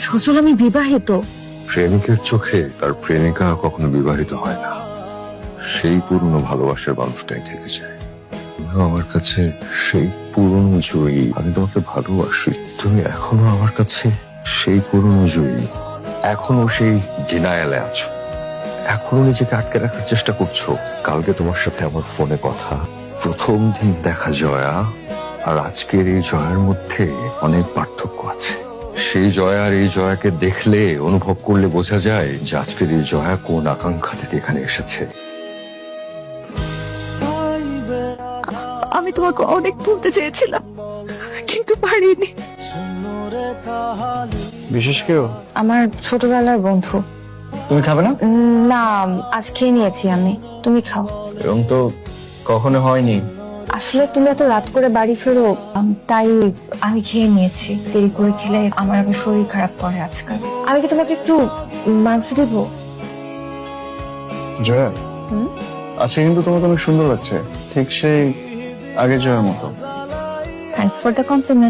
সজল আমি বিবাহিত। প্রেমিকের চোখে তার প্রেমিকা কখনো বিবাহিত হয় না, সেই পুরনো ভালোবাসার মানুষটাই থেকে যায়। তুমিও আমার কাছে সেই পুরনো জয়ী। আমি তোমাকে ভালোবাসি, তুমি এখনো আমার কাছে সেই পুরনো জয়ী। এখনো সেই ডিনায়ালে আছো, এখনো নিজেকে আটকে রাখার চেষ্টা করছো। কালকে তোমার সাথে আমার ফোনে কথা, প্রথম দিন দেখা জয়া আর আজকের এই জয়ার মধ্যে অনেক পার্থক্য আছে। সেই জয়া আর এই জয়াকে দেখলে, অনুভব করলে বোঝা যায় যে আজকের এই জয়া কোন আকাঙ্ক্ষা থেকে এখানে এসেছে। আমি তোমাকে অনেক বলতে চেয়েছিলাম কিন্তু পারিনি। বিশেষ কেউ? আমার ছোটবেলার বন্ধু। তুমি খাবে না? না, আজ খেয়ে নিয়েছি আমি, তুমি খাও। এরকম তো কখনো হয়নি। আসলে তুমি এত রাত করে বাড়ি ফেরো, তাই আমি খেয়ে নিয়েছি। দেরি করে খেলে আমার আবার শরীর খারাপ করে আজকাল। আমি কি তোমাকে একটু মাংস দিব? জয়া, আজকে কিন্তু তোমাকে অনেক সুন্দর লাগছে, ঠিক সেই আগের জয়ার মতো। Thanks for the complement.